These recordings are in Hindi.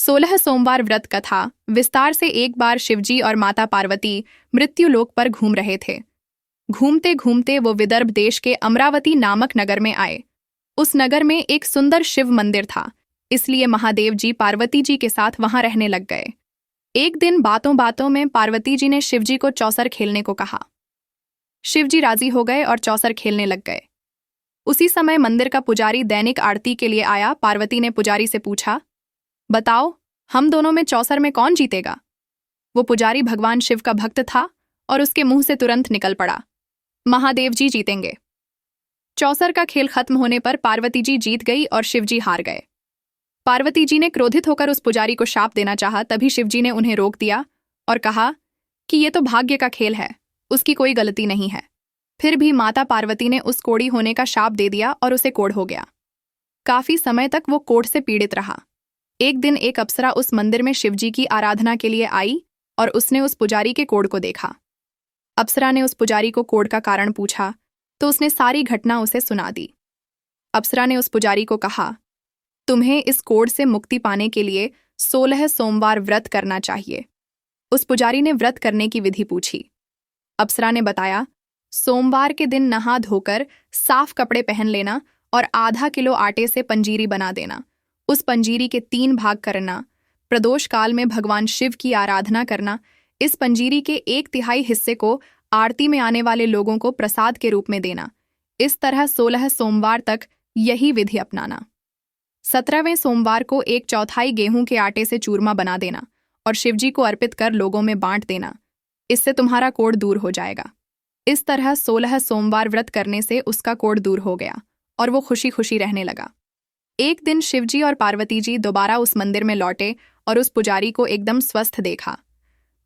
16 सोमवार व्रत कथा विस्तार से। एक बार शिवजी और माता पार्वती मृत्युलोक पर घूम रहे थे। घूमते घूमते वो विदर्भ देश के अमरावती नामक नगर में आए। उस नगर में एक सुंदर शिव मंदिर था, इसलिए महादेव जी पार्वती जी के साथ वहां रहने लग गए। एक दिन बातों बातों में पार्वती जी ने शिवजी को चौसर खेलने को कहा। शिवजी राजी हो गए और चौसर खेलने लग गए। उसी समय मंदिर का पुजारी दैनिक आरती के लिए आया। पार्वती ने पुजारी से पूछा, बताओ, हम दोनों में चौसर में कौन जीतेगा? वो पुजारी भगवान शिव का भक्त था और उसके मुंह से तुरंत निकल पड़ा, महादेव जी जीतेंगे। चौसर का खेल खत्म होने पर पार्वती जी जीत गई और शिवजी हार गए। पार्वती जी ने क्रोधित होकर उस पुजारी को शाप देना चाहा, तभी शिवजी ने उन्हें रोक दिया और कहा कि ये तो भाग्य का खेल है, उसकी कोई गलती नहीं है। फिर भी माता पार्वती ने उस कोढ़ी होने का शाप दे दिया और उसे कोढ़ हो गया। काफी समय तक वो कोढ़ से पीड़ित रहा। एक दिन एक अप्सरा उस मंदिर में शिवजी की आराधना के लिए आई और उसने उस पुजारी के कोढ़ को देखा। अप्सरा ने उस पुजारी को कोढ़ का कारण पूछा तो उसने सारी घटना उसे सुना दी। अप्सरा ने उस पुजारी को कहा, तुम्हें इस कोढ़ से मुक्ति पाने के लिए 16 सोमवार व्रत करना चाहिए। उस पुजारी ने व्रत करने की विधि पूछी। अप्सरा ने बताया, सोमवार के दिन नहा धोकर साफ कपड़े पहन लेना और आधा किलो आटे से पंजीरी बना देना। उस पंजीरी के 3 भाग करना। प्रदोष काल में भगवान शिव की आराधना करना। इस पंजीरी के 1/3 हिस्से को आरती में आने वाले लोगों को प्रसाद के रूप में देना। इस तरह 16 सोमवार तक यही विधि अपनाना। 17वें सोमवार को 1/4 गेहूं के आटे से चूरमा बना देना और शिवजी को अर्पित कर लोगों में बांट देना। इससे तुम्हारा कोढ़ दूर हो जाएगा। इस तरह 16 सोमवार व्रत करने से उसका कोढ़ दूर हो गया और वो खुशी खुशी रहने लगा। एक दिन शिवजी और पार्वती जी दोबारा उस मंदिर में लौटे और उस पुजारी को एकदम स्वस्थ देखा।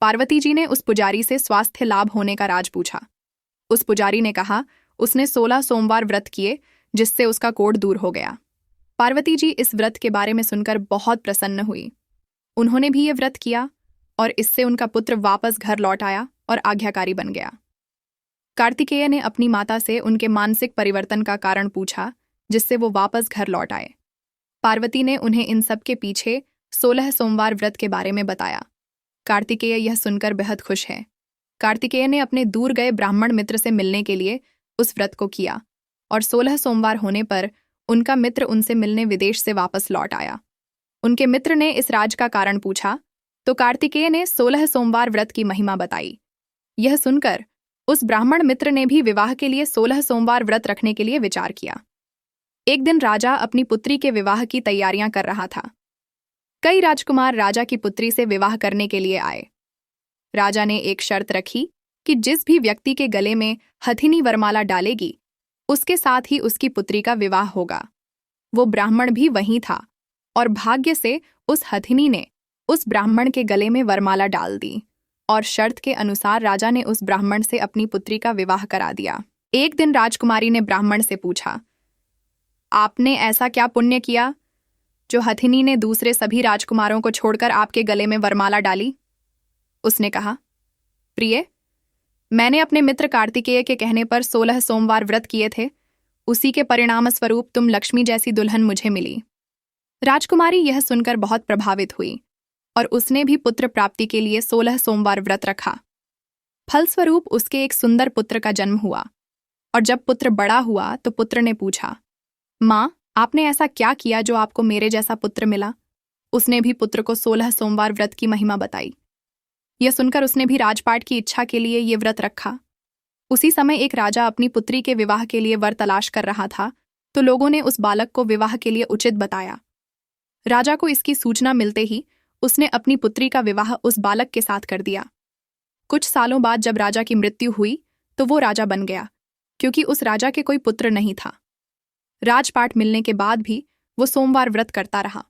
पार्वती जी ने उस पुजारी से स्वास्थ्य लाभ होने का राज पूछा। उस पुजारी ने कहा, उसने 16 सोमवार व्रत किए जिससे उसका कोढ़ दूर हो गया। पार्वती जी इस व्रत के बारे में सुनकर बहुत प्रसन्न हुई। उन्होंने भी ये व्रत किया और इससे उनका पुत्र वापस घर लौट आया और आज्ञाकारी बन गया। कार्तिकेय ने अपनी माता से उनके मानसिक परिवर्तन का कारण पूछा जिससे वो वापस घर लौट आए। पार्वती ने उन्हें इन सब के पीछे 16 सोमवार व्रत के बारे में बताया। कार्तिकेय यह सुनकर बेहद खुश है। कार्तिकेय ने अपने दूर गए ब्राह्मण मित्र से मिलने के लिए उस व्रत को किया और 16 सोमवार होने पर उनका मित्र उनसे मिलने विदेश से वापस लौट आया। उनके मित्र ने इस राज का कारण पूछा तो कार्तिकेय ने 16 सोमवार व्रत की महिमा बताई। यह सुनकर उस ब्राह्मण मित्र ने भी विवाह के लिए 16 सोमवार व्रत रखने के लिए विचार किया। एक दिन राजा अपनी पुत्री के विवाह की तैयारियां कर रहा था। कई राजकुमार राजा की पुत्री से विवाह करने के लिए आए। राजा ने एक शर्त रखी कि जिस भी व्यक्ति के गले में हथिनी वरमाला डालेगी उसके साथ ही उसकी पुत्री का विवाह होगा। वो ब्राह्मण भी वहीं था और भाग्य से उस हथिनी ने उस ब्राह्मण के गले में वरमाला डाल दी और शर्त के अनुसार राजा ने उस ब्राह्मण से अपनी पुत्री का विवाह करा दिया। एक दिन राजकुमारी ने ब्राह्मण से पूछा, आपने ऐसा क्या पुण्य किया जो हथिनी ने दूसरे सभी राजकुमारों को छोड़कर आपके गले में वरमाला डाली? उसने कहा, प्रिय, मैंने अपने मित्र कार्तिकेय के कहने पर 16 सोमवार व्रत किए थे। उसी के परिणाम स्वरूप तुम लक्ष्मी जैसी दुल्हन मुझे मिली। राजकुमारी यह सुनकर बहुत प्रभावित हुई और उसने भी पुत्र प्राप्ति के लिए 16 सोमवार व्रत रखा। फलस्वरूप उसके एक सुंदर पुत्र का जन्म हुआ और जब पुत्र बड़ा हुआ तो पुत्र ने पूछा, माँ, आपने ऐसा क्या किया जो आपको मेरे जैसा पुत्र मिला? उसने भी पुत्र को 16 सोमवार व्रत की महिमा बताई। यह सुनकर उसने भी राजपाट की इच्छा के लिए ये व्रत रखा। उसी समय एक राजा अपनी पुत्री के विवाह के लिए वर तलाश कर रहा था तो लोगों ने उस बालक को विवाह के लिए उचित बताया। राजा को इसकी सूचना मिलते ही उसने अपनी पुत्री का विवाह उस बालक के साथ कर दिया। कुछ सालों बाद जब राजा की मृत्यु हुई तो वो राजा बन गया क्योंकि उस राजा के कोई पुत्र नहीं था। राजपाट मिलने के बाद भी वो सोमवार व्रत करता रहा।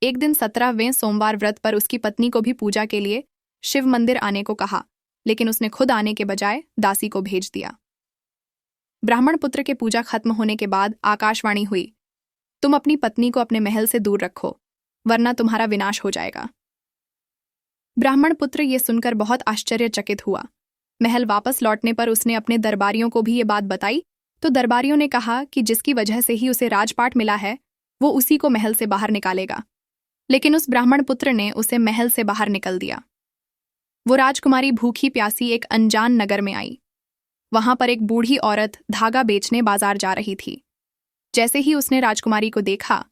एक दिन 17वें सोमवार व्रत पर उसकी पत्नी को भी पूजा के लिए शिव मंदिर आने को कहा, लेकिन उसने खुद आने के बजाय दासी को भेज दिया। ब्राह्मण पुत्र के पूजा खत्म होने के बाद आकाशवाणी हुई, तुम अपनी पत्नी को अपने महल से दूर रखो वरना तुम्हारा विनाश हो जाएगा। ब्राह्मण पुत्र ये सुनकर बहुत आश्चर्यचकित हुआ। महल वापस लौटने पर उसने अपने दरबारियों को भी ये बात बताई तो दरबारियों ने कहा कि जिसकी वजह से ही उसे राजपाट मिला है वो उसी को महल से बाहर निकालेगा। लेकिन उस ब्राह्मण पुत्र ने उसे महल से बाहर निकल दिया। वो राजकुमारी भूखी प्यासी एक अनजान नगर में आई। वहां पर एक बूढ़ी औरत धागा बेचने बाजार जा रही थी। जैसे ही उसने राजकुमारी को देखा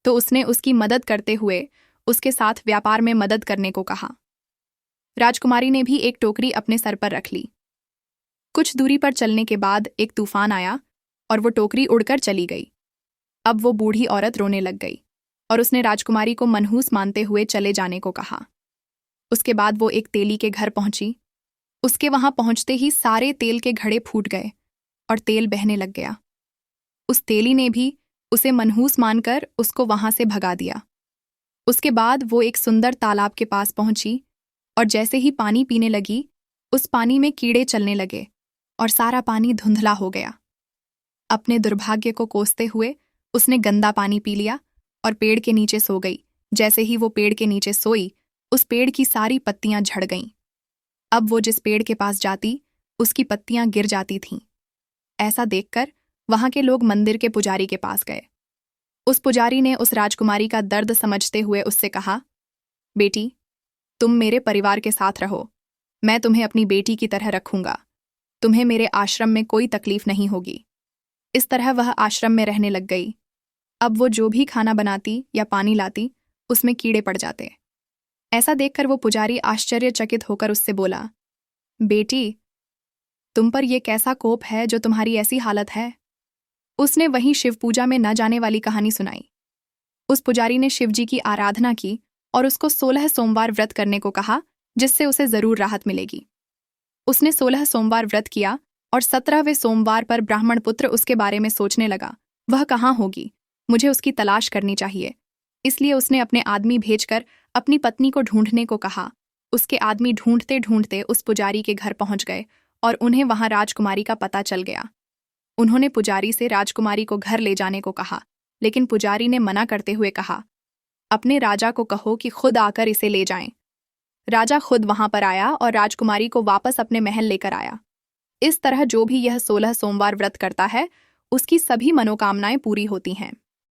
तो उसने उसकी मदद करते हुए उसके साथ व्यापार में मदद करने को कहा। राजकुमारी ने भी एक टोकरी अपने सर पर रख ली। कुछ दूरी पर चलने के बाद एक तूफान आया और वो टोकरी उड़कर चली गई। अब वो बूढ़ी औरत रोने लग गई और उसने राजकुमारी को मनहूस मानते हुए चले जाने को कहा। उसके बाद वो एक तेली के घर पहुंची। उसके वहां पहुंचते ही सारे तेल के घड़े फूट गए और तेल बहने लग गया। उस तेली ने भी उसे मनहूस मानकर उसको वहां से भगा दिया। उसके बाद वो एक सुंदर तालाब के पास पहुंची और जैसे ही पानी पीने लगी, उस पानी में कीड़े चलने लगे और सारा पानी धुंधला हो गया। अपने दुर्भाग्य को कोसते हुए उसने गंदा पानी पी लिया और पेड़ के नीचे सो गई। जैसे ही वो पेड़ के नीचे सोई, उस पेड़ की सारी पत्तियां झड़ गईं। अब वो जिस पेड़ के पास जाती, उसकी पत्तियां गिर जाती थीं। ऐसा देखकर वहां के लोग मंदिर के पुजारी के पास गए। उस पुजारी ने उस राजकुमारी का दर्द समझते हुए उससे कहा, बेटी, तुम मेरे परिवार के साथ रहो। मैं तुम्हें अपनी बेटी की तरह रखूंगा। तुम्हें मेरे आश्रम में कोई तकलीफ नहीं होगी। इस तरह वह आश्रम में रहने लग गई। अब वो जो भी खाना बनाती या पानी लाती, उसमें कीड़े पड़ जाते। ऐसा देखकर वो पुजारी आश्चर्यचकित होकर उससे बोला, बेटी, तुम पर यह कैसा कोप है जो तुम्हारी ऐसी हालत है? उसने वहीं शिव पूजा में न जाने वाली कहानी सुनाई। उस पुजारी ने शिव जी की आराधना की और उसको 16 सोमवार व्रत करने को कहा, जिससे उसे जरूर राहत मिलेगी। उसने 16 सोमवार व्रत किया और 17वें सोमवार पर ब्राह्मण पुत्र उसके बारे में सोचने लगा, वह कहाँ होगी, मुझे उसकी तलाश करनी चाहिए। इसलिए उसने अपने आदमी भेजकर अपनी पत्नी को ढूंढने को कहा। उसके आदमी ढूंढते ढूंढते उस पुजारी के घर पहुंच गए और उन्हें वहां राजकुमारी का पता चल गया। उन्होंने पुजारी से राजकुमारी को घर ले जाने को कहा, लेकिन पुजारी ने मना करते हुए कहा, अपने राजा को कहो कि खुद आकर इसे ले जाएं। राजा खुद वहां पर आया और राजकुमारी को वापस अपने महल लेकर आया। इस तरह जो भी यह 16 सोमवार व्रत करता है, उसकी सभी मनोकामनाएं पूरी होती हैं।